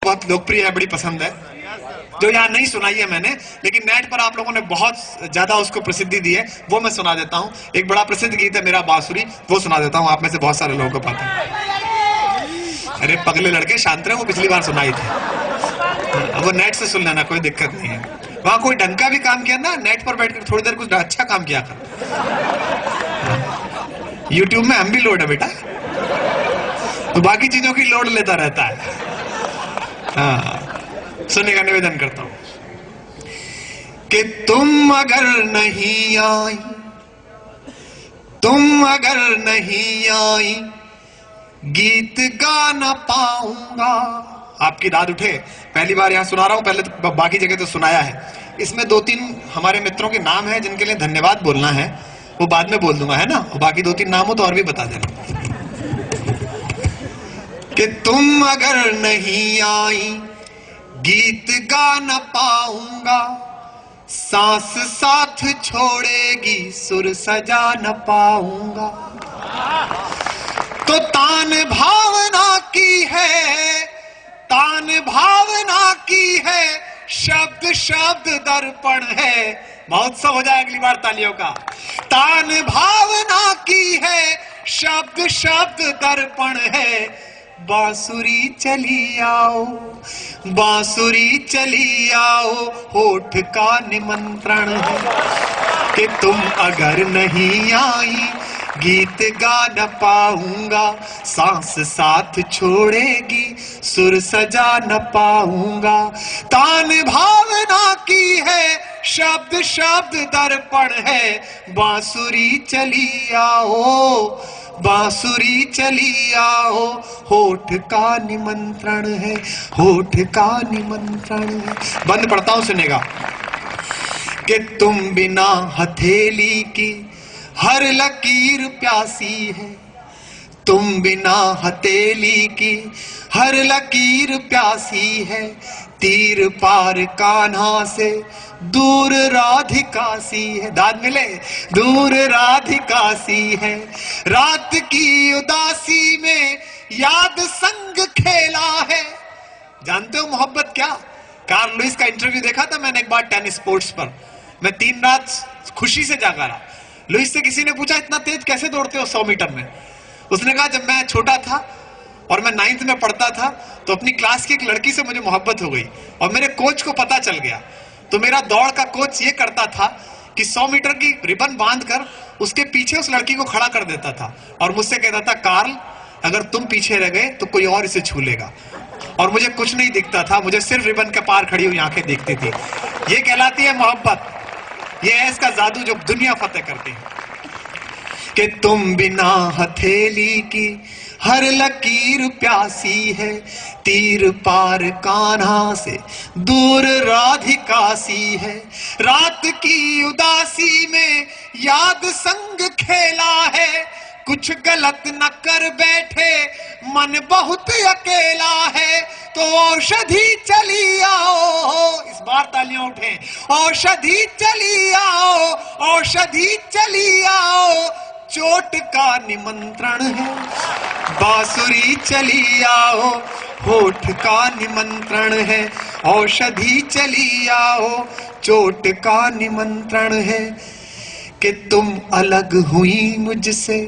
बहुत लोकप्रिय है, बड़ी पसंद है, जो यहाँ नहीं सुनाई है मैंने, लेकिन नेट पर आप लोगों ने बहुत ज्यादा उसको प्रसिद्धि दी है, वो मैं सुना देता हूँ। एक बड़ा प्रसिद्ध गीत है मेरा बांसुरी, वो सुना देता हूँ, आप में से बहुत सारे लोगों को पता है। अरे पगले लड़के शांत रहे, वो पिछली बार सुनाई थी, वो नेट से सुन लेना, कोई दिक्कत नहीं है। वहां कोई ढंग का भी काम किया ना, नेट पर बैठकर थोड़ी देर कुछ अच्छा काम किया कर। यूट्यूब में हम भी लोड है बेटा, तो बाकी चीजों की लोड लेता रहता है। हाँ, सुनने का निवेदन करता हूं कि तुम अगर नहीं आई, तुम अगर नहीं आई, गीत गा न पाऊंगा। आपकी दाद उठे, पहली बार यहां सुना रहा हूं, पहले तो बाकी जगह तो सुनाया है। इसमें 2-3 हमारे मित्रों के नाम है जिनके लिए धन्यवाद बोलना है, वो बाद में बोल दूंगा, है ना। बाकी 2-3 नाम हो तो और भी बता देना। कि तुम अगर नहीं आई, गीत गा न पाऊंगा, सांस साथ छोड़ेगी, सुर सजा न पाऊंगा। तो तान भावना की है, तान भावना की है, शब्द शब्द दर्पण है। महोत्सव हो जाए अगली बार तालियों का। तान भावना की है, शब्द शब्द दर्पण है। बांसुरी चली आओ, बांसुरी चली आओ, होठ का निमंत्रण है। कि तुम अगर नहीं आई, गीत गा न पाऊंगा, सांस साथ छोड़ेगी, सुर सजा न पाऊंगा। तान भावना की है, शब्द शब्द दर्पण है। बांसुरी चली आओ, बांसुरी चली आओ, होठ का निमंत्रण है, होठ का निमंत्रण है। बंद पढ़ता हूं, सुनेगा। कि तुम बिना हथेली की हर लकीर प्यासी है, तुम बिना हथेली की हर लकीर प्यासी है। तीर पार कान्हा से दूर राधिका सी है। दाद मिले, दूर राधिका सी है। रात की उदासी में याद संग खेला है। जानते हो मोहब्बत क्या? कार्ल लुइस का इंटरव्यू देखा था मैंने एक बार टेनिस स्पोर्ट्स पर। मैं 3 रात खुशी से जागा रहा। लुइस से किसी ने पूछा, इतना तेज कैसे दौड़ते हो 100 मीटर में? उसने कहा, जब मैं छोटा था और मैं 9th में पढ़ता था तो अपनी क्लास की एक लड़की से मुझे मोहब्बत हो गई और मेरे कोच को पता चल गया। तो मेरा दौड़ का कोच ये करता था कि 100 मीटर की रिबन बांधकर उसके पीछे उस लड़की को खड़ा कर देता था और मुझसे कहता था, कार्ल अगर तुम पीछे रह गए तो कोई और इसे छू लेगा। और मुझे कुछ नहीं दिखता था, मुझे सिर्फ रिबन के पार खड़ी हुई आंखें दिखती थी। ये कहलाती है मोहब्बत। ये है इसका जादू जो दुनिया फतेह करती है। कि तुम बिना हथेली की हर लकीर प्यासी है। तीर पार कान्हा से दूर राधिका सी है। रात की उदासी में याद संग खेला है। कुछ गलत न कर बैठे, मन बहुत अकेला है। तो औषधि चली आओ, इस बार तालियां उठे। औषधि चली आओ, औषधि चली आओ, चोट का निमंत्रण है। बांसुरी चली आओ, होठ का निमंत्रण है। औषधि चली आओ, चोट का निमंत्रण है। कि तुम अलग हुई मुझसे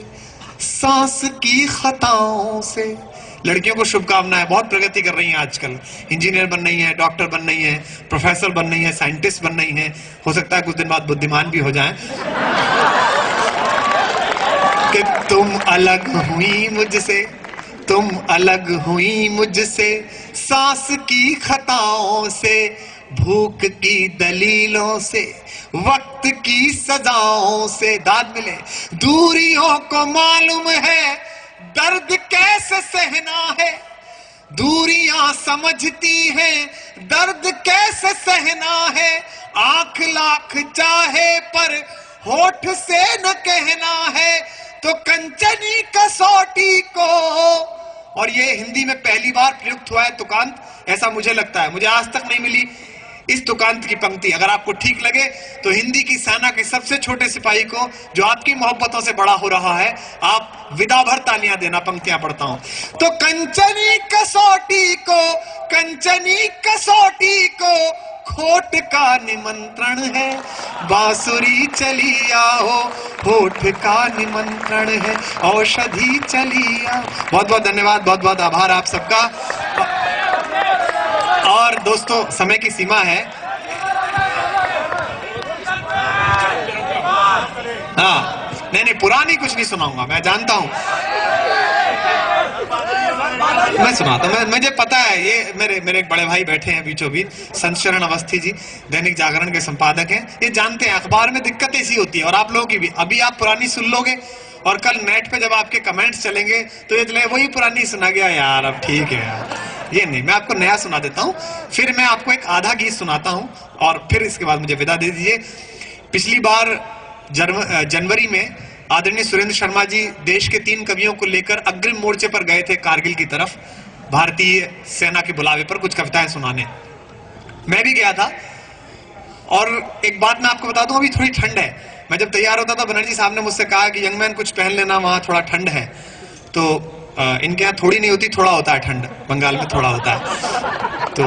सांस की खताओं से। लड़कियों को शुभकामनाएं, बहुत प्रगति कर रही हैं आजकल। इंजीनियर बन रही हैं, डॉक्टर बन रही हैं, प्रोफेसर बन रही हैं, साइंटिस्ट बन रही हैं। हो सकता है कुछ दिन बाद बुद्धिमान भी हो जाएं। कि तुम अलग हुई मुझसे, तुम अलग हुई मुझसे सांस की खताओं से। भूख की दलीलों से, वक्त की सजाओं से। दाद मिले। दूरियों को मालूम है दर्द कैसे सहना है। दूरियां समझती हैं दर्द कैसे सहना है। आंख लाख चाहे पर होठ से न कहना है। तो कंचनी कसौटी को, और ये हिंदी में पहली बार प्रयुक्त हुआ है तुकांत, ऐसा मुझे लगता है, मुझे आज तक नहीं मिली इस तुकांत की पंक्ति अगर आपको ठीक लगे तो हिंदी की सेना के सबसे छोटे सिपाही को जो आपकी मोहब्बतों से बड़ा हो रहा है, आप विदा भर तालियां देना। पंक्तियां पढ़ता हूं। तो कंचनी कसौटी को खोट का निमंत्रण है, बांसुरी चली आओ होठ का निमंत्रण है, औषधि चली आओ। बहुत बहुत धन्यवाद, बहुत बहुत आभार आप सबका। और दोस्तों समय की सीमा है। हाँ नहीं पुरानी कुछ नहीं सुनाऊंगा, मैं जानता हूं। मैं सुनाता हूं, मुझे पता है। ये मेरे एक बड़े भाई बैठे हैं बीचों बीच, संत शरण अवस्थी जी, दैनिक जागरण के संपादक हैं। ये जानते हैं अखबार में दिक्कत ऐसी होती है, और आप लोगों की भी। अभी आप पुरानी सुन लोगे और कल नेट पे जब आपके कमेंट्स चलेंगे तो ये चले वही पुरानी सुना गया यार, अब ठीक है यार। ये नहीं, मैं आपको नया सुना देता हूं, फिर मैं आपको एक आधा गीत सुनाता हूं और फिर इसके बाद मुझे विदा दे दीजिए। पिछली बार जनवरी में आदरणीय सुरेंद्र शर्मा जी देश के 3 कवियों को लेकर अग्रिम मोर्चे पर गए थे कारगिल की तरफ, भारतीय सेना के बुलावे पर कुछ कविताएं सुनाने। मैं भी गया था। और एक बात मैं आपको बता दूं, अभी थोड़ी ठंड है। मैं जब तैयार होता था बनर्जी साहब ने मुझसे कहा कि यंग मैन कुछ पहन लेना, वहां थोड़ा ठंड है। तो इनके यहाँ थोड़ी नहीं होती, थोड़ा होता है ठंड, बंगाल में थोड़ा होता है। तो